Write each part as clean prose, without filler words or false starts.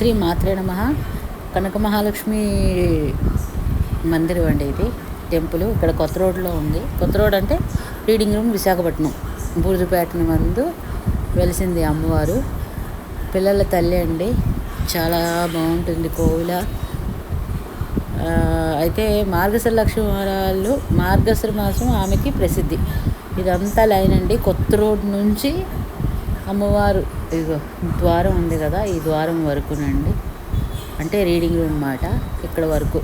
శ్రీ మాత్రే నమః. కనక మహాలక్ష్మి మందిరం అండి ఇది, టెంపుల్. ఇక్కడ కొత్త రోడ్లో ఉంది. కొత్త రోడ్ అంటే రీడింగ్ రూమ్, విశాఖపట్నం బూజుపేటని మందు వెలిసింది అమ్మవారు. పిల్లల తల్లి అండి, చాలా బాగుంటుంది కోవిల. అయితే మార్గశిర మాసం ఆమెకి ప్రసిద్ధి. ఇదంతా లైన్ అండి. కొత్త రోడ్ నుంచి అమ్మవారు ఇగో ద్వారం ఉంది కదా, ఈ ద్వారం వరకునండి. అంటే రీడింగ్ రూమ్ మాట. ఇక్కడ వరకు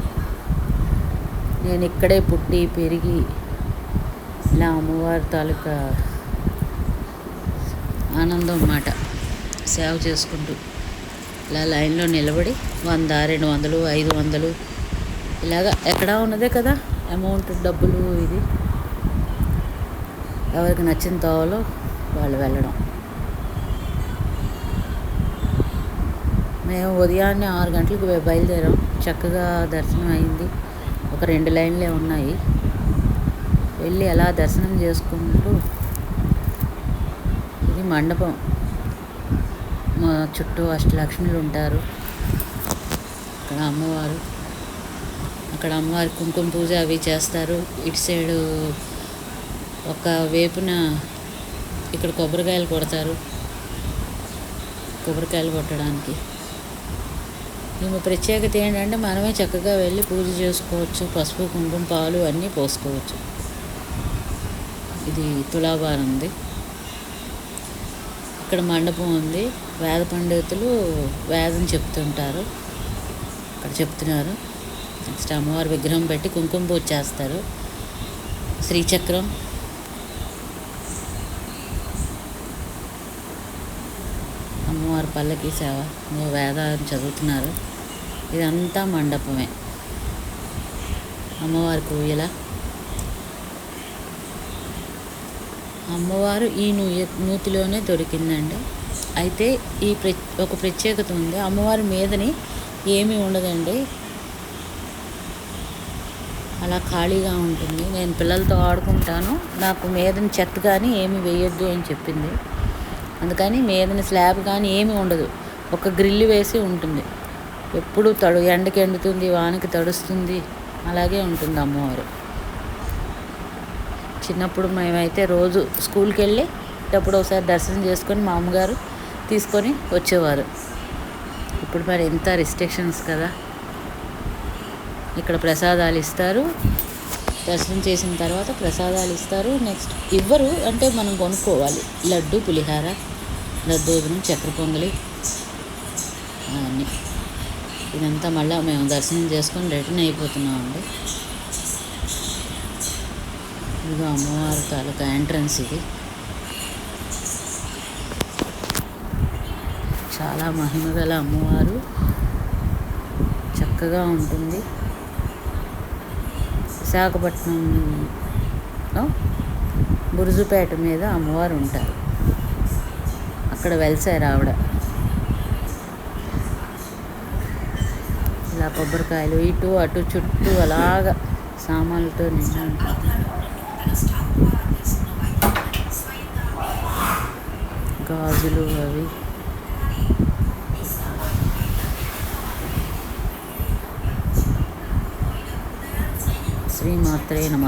నేను ఇక్కడే పుట్టి పెరిగి ఇలా అమ్మవారి తాలూకా ఆనందం అన్నమాట. సేవ చేసుకుంటూ ఇలా లైన్లో నిలబడి 100, 200, 500 ఇలాగా ఎక్కడా ఉన్నదే కదా అమౌంట్, డబ్బులు. ఇది ఎవరికి నచ్చిన తోవలో వాళ్ళు వెళ్ళడం. మేము ఉదయాన్నే 6 గంటలకు బయలుదేరాం. చక్కగా దర్శనం అయింది. ఒక 2 లైన్లే ఉన్నాయి. వెళ్ళి అలా దర్శనం చేసుకుంటూ, ఇది మండపం. మా చుట్టూ అష్టలక్ష్ములు ఉంటారు. అక్కడ అమ్మవారు, అక్కడ అమ్మవారి కుంకుమ పూజ అవి చేస్తారు. ఇటు సైడు ఒక వేపున ఇక్కడ కొబ్బరికాయలు కొడతారు. కొబ్బరికాయలు కొట్టడానికి ఈమె ప్రత్యేకత ఏంటంటే మనమే చక్కగా వెళ్ళి పూజ చేసుకోవచ్చు. పసుపు, కుంకుమ, పాలు అన్నీ పోసుకోవచ్చు. ఇది తులాభారం ఉంది. ఇక్కడ మండపం ఉంది. వేద పండితులు వేదం చెప్తుంటారు. ఇక్కడ చెప్తున్నారు. నెక్స్ట్ అమ్మవారి విగ్రహం పెట్టి కుంకుమ పూజ చేస్తారు. శ్రీచక్రం, అమ్మవారి పల్లకి సేవ, వేదాన్ని చదువుతున్నారు. ఇదంతా మండపమే. అమ్మవారి కోయిల. అమ్మవారు ఈ నూతిలోనే దొరికిందండి. అయితే ఒక ప్రత్యేకత ఉంది. అమ్మవారి మీదని ఏమీ ఉండదండి, అలా ఖాళీగా ఉంటుంది. నేను పిల్లలతో ఆడుకుంటాను. నాకు మీదని చెత్త కానీ ఏమి వేయొద్దు అని చెప్పింది. అందుకని మీదని స్లాబ్ కానీ ఏమీ ఉండదు. ఒక గ్రిల్ వేసి ఉంటుంది. ఎప్పుడు ఎండకి ఎండుతుంది, వానకి తడుస్తుంది, అలాగే ఉంటుంది అమ్మవారు. చిన్నప్పుడు మేమైతే రోజు స్కూల్కి వెళ్ళి అప్పుడు ఒకసారి దర్శనం చేసుకొని మా అమ్మగారు తీసుకొని వచ్చేవారు. ఇప్పుడు మరి ఎంత రిస్ట్రిక్షన్స్ కదా. ఇక్కడ ప్రసాదాలు ఇస్తారు. దర్శనం చేసిన తర్వాత ప్రసాదాలు ఇస్తారు. నెక్స్ట్ ఇవ్వరు, అంటే మనం కొనుక్కోవాలి. లడ్డు, పులిహార, దద్దోజనం, చక్కెర పొంగలి అవన్నీ. ఇదంతా మళ్ళీ మేము దర్శనం చేసుకొని రిటర్న్ అయిపోతున్నామండి. ఇదిగో అమ్మవారి తాలూకా ఎంట్రన్స్. ఇది చాలా మహిమగల అమ్మవారు, చక్కగా ఉంటుంది. విశాఖపట్నంలో బురుజుపేట మీద అమ్మవారు ఉంటారు. అక్కడ వెలిసారు ఆవిడ. ఇలా కొబ్బరికాయలు ఇటు అటు చుట్టూ అలాగా సామాన్లతో నిండా ఉంటుంది. గాజులు అవి. శ్రీమాత్రే నమః.